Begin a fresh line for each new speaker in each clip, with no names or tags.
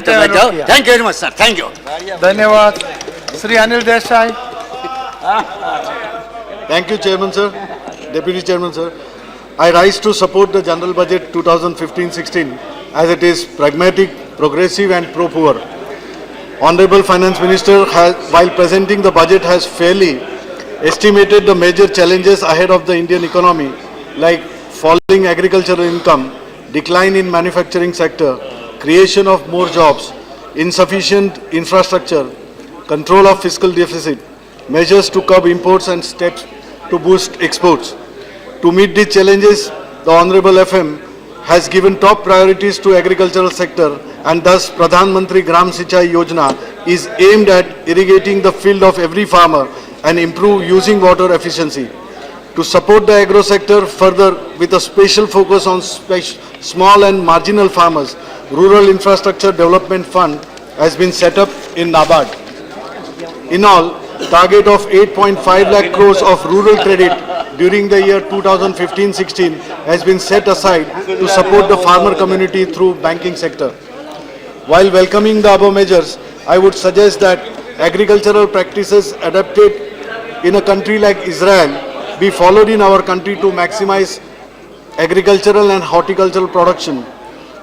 Thank you very much, sir. Thank you.
धन्यवाद. Sri Anil Desai.
Thank you, Chairman, sir. Deputy Chairman, sir. I rise to support the General Budget 2015-16 as it is pragmatic, progressive and pro-poor. Honorable Finance Minister, while presenting the budget, has fairly estimated the major challenges ahead of the Indian economy, like falling agricultural income, decline in manufacturing sector, creation of more jobs, insufficient infrastructure, control of fiscal deficit, measures to curb imports and steps to boost exports. To meet these challenges, the Honorable FM has given top priorities to agricultural sector, and thus Pradhan Mantri Gram Sinchai Yojana is aimed at irrigating the field of every farmer and improve using water efficiency. To support the agro sector further with a special focus on small and marginal farmers, Rural Infrastructure Development Fund has been set up in NABARD. In all, target of 8.5 lakh crores of rural credit during the year 2015-16 has been set aside to support the farmer community through banking sector. While welcoming the above measures, I would suggest that agricultural practices adapted in a country like Israel be followed in our country to maximize agricultural and horticultural production.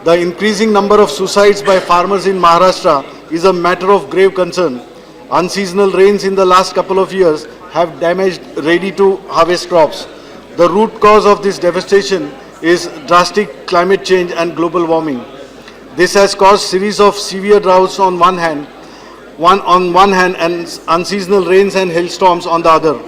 The increasing number of suicides by farmers in Maharashtra is a matter of grave concern. Unseasonal rains in the last couple of years have damaged ready-to-harvest crops. The root cause of this devastation is drastic climate change and global warming. This has caused series of severe droughts on one hand and unseasonal rains and hailstorms on the other.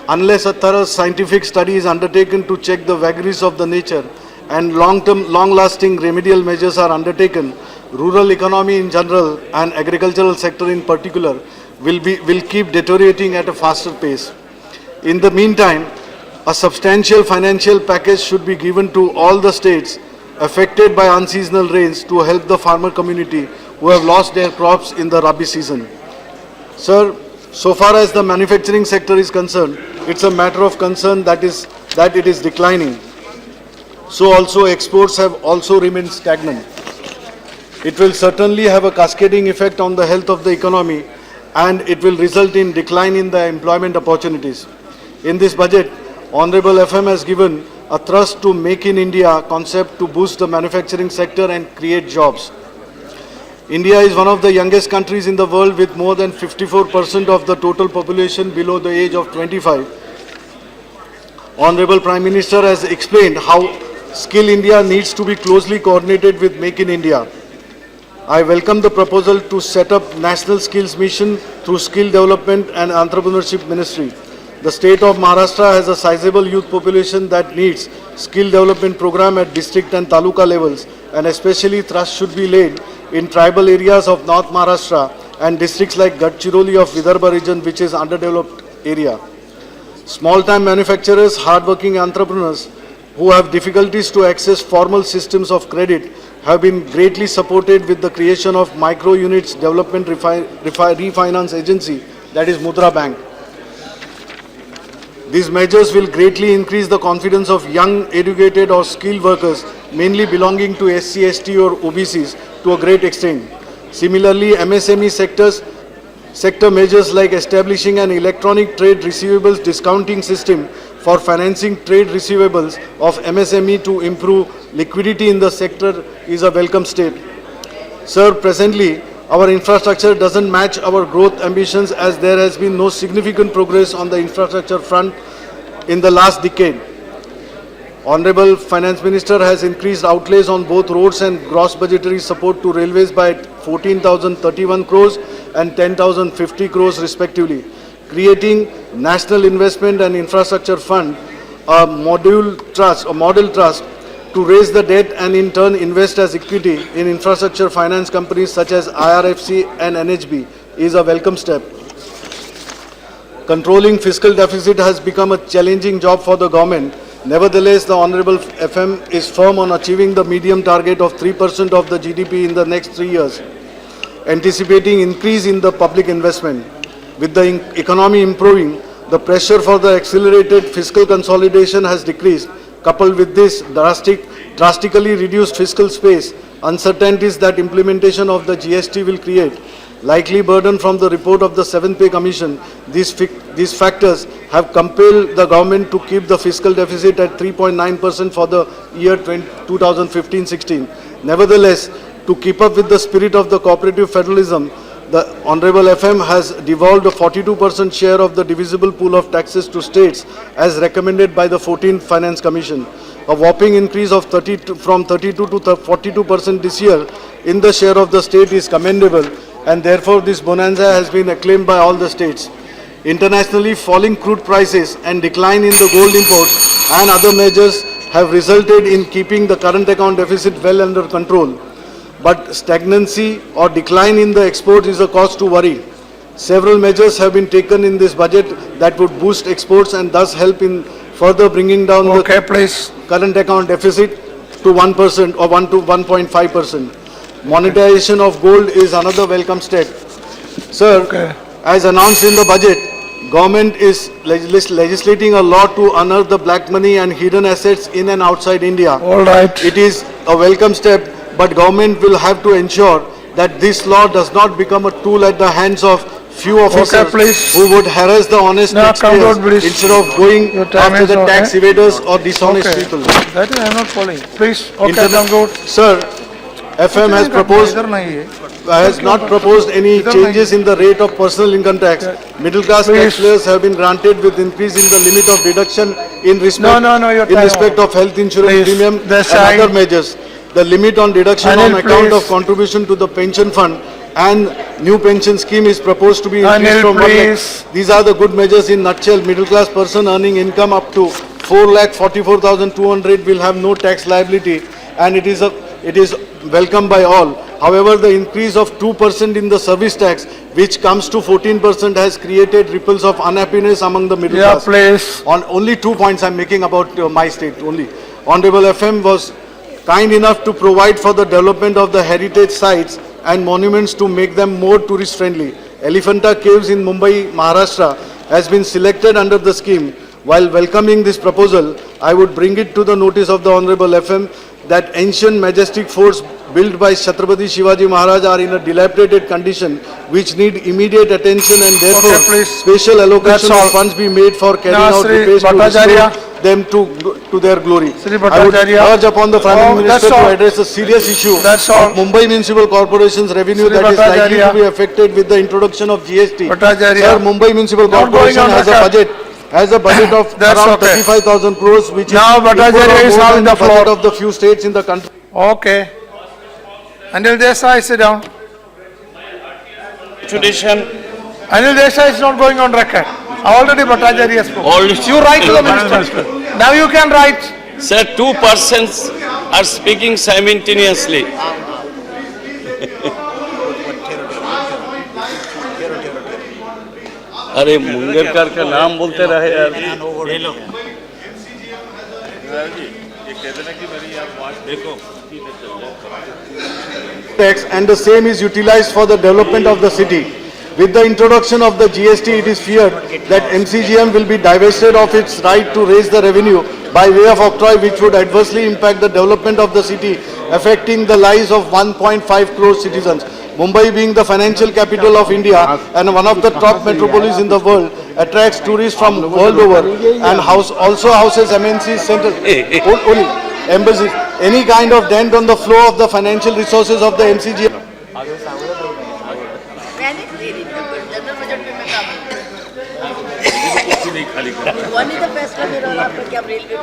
Unless a thorough scientific study is undertaken to check the vagaries of the nature and long-lasting remedial measures are undertaken, rural economy in general and agricultural sector in particular will keep deteriorating at a faster pace. In the meantime, a substantial financial package should be given to all the states affected by unseasonal rains to help the farmer community who have lost their crops in the Rabi season. Sir, so far as the manufacturing sector is concerned, it's a matter of concern that it is declining. So also exports have also remained stagnant. It will certainly have a cascading effect on the health of the economy, and it will result in decline in the employment opportunities. In this budget, Honorable FM has given a thrust to Make in India concept to boost the manufacturing sector and create jobs. India is one of the youngest countries in the world with more than 54% of the total population below the age of 25. Honorable Prime Minister has explained how Skill India needs to be closely coordinated with Make in India. I welcome the proposal to set up National Skills Mission through Skill Development and Entrepreneurship Ministry. The state of Maharashtra has a sizable youth population that needs skill development program at district and taluka levels, and especially thrust should be laid in tribal areas of North Maharashtra and districts like Gadchiroli of Vidarbha region, which is underdeveloped area. Small-time manufacturers, hard-working entrepreneurs who have difficulties to access formal systems of credit have been greatly supported with the creation of Micro Units Development Refinance Agency, that is Mudra Bank. These measures will greatly increase the confidence of young, educated or skilled workers, mainly belonging to SC, ST or OBCs to a great extent. Similarly, MSME sector measures like establishing an electronic trade receivables discounting system for financing trade receivables of MSME to improve liquidity in the sector is a welcome step. Sir, presently, our infrastructure doesn't match our growth ambitions as there has been no significant progress on the infrastructure front in the last decade. Honorable Finance Minister has increased outlays on both roads and gross budgetary support to railways by 14,031 crores and 10,050 crores respectively, creating National Investment and Infrastructure Fund, a model trust to raise the debt and in turn invest as equity in infrastructure finance companies such as IRFC and NHB is a welcome step. Controlling fiscal deficit has become a challenging job for the government. Nevertheless, the Honorable FM is firm on achieving the medium target of 3% of the GDP in the next 3 years, anticipating increase in the public investment. With the economy improving, the pressure for the accelerated fiscal consolidation has decreased. Coupled with this, drastic drastically reduced fiscal space, uncertainties that implementation of the GST will create, likely burden from the report of the 7th Pay Commission, these factors have compelled the government to keep the fiscal deficit at 3.9% for the year 2015-16. Nevertheless, to keep up with the spirit of the cooperative federalism, the Honorable FM has devolved a 42% share of the divisible pool of taxes to states as recommended by the 14th Finance Commission. A whopping increase of from 32 to 42% this year in the share of the state is commendable, and therefore this bonanza has been acclaimed by all the states. Internationally, falling crude prices and decline in the gold imports and other measures have resulted in keeping the current account deficit well under control. But stagnancy or decline in the exports is a cause to worry. Several measures have been taken in this budget that would boost exports and thus help in further bringing down the current account deficit to 1% or 1 to 1.5%. Monetization of gold is another welcome step. Sir, as announced in the budget, government is legislating a law to unearth the black money and hidden assets in and outside India.
All right.
It is a welcome step, but government will have to ensure that this law does not become a tool at the hands of few officers who would harass the honest taxpayers instead of going after the tax evaders or dishonest people.
That is, I am not following. Please, conclude.
Sir, FM has not proposed any changes in the rate of personal income tax. Middle class taxpayers have been granted with increase in the limit of deduction in respect of health insurance premium and other measures. The limit on deduction on account of contribution to the pension fund and new pension scheme is proposed to be increased from 1 lakh. These are the good measures in nutshell. Middle class person earning income up to 4,44,200 will have no tax liability, and it is welcomed by all. However, the increase of 2% in the service tax, which comes to 14%, has created ripples of unhappiness among the middle class. On only 2 points I am making about my state only. Honorable FM was kind enough to provide for the development of the heritage sites and monuments to make them more tourist friendly. Elephanta Caves in Mumbai, Maharashtra has been selected under the scheme. While welcoming this proposal, I would bring it to the notice of the Honorable FM that ancient majestic forts built by Chhatrapati Shivaji Maharaj are in a dilapidated condition which need immediate attention, and therefore special allocation of funds be made for carrying out repairs to restore them to their glory. I would urge upon the Prime Minister to address a serious issue of Mumbai Municipal Corporation's revenue that is likely to be affected with the introduction of GST. Sir, Mumbai Municipal Corporation has a budget of around 35,000 crores, which is equal or more than the budget of the few states in the country.
Okay. Anil Desai, sit down.
Tradition.
Anil Desai is not going on record. Already Bhattacharya spoke. You write to the minister. Now you can write.
Sir, two persons are speaking simultaneously. अरे मुंगेरकर का नाम बोलते रहे यार.
Tax, and the same is utilized for the development of the city. With the introduction of the GST, it is feared that MCGM will be divested of its right to raise the revenue by way of octroi, which would adversely impact the development of the city, affecting the lives of 1.5 crore citizens. Mumbai, being the financial capital of India and one of the top metropolis in the world, attracts tourists from world over and also houses MNC centers, only embassies. Any kind of dent on the flow of the financial resources of the MCGM.
वन ही तो फैसला दे रहा हूँ आपको कि अब railway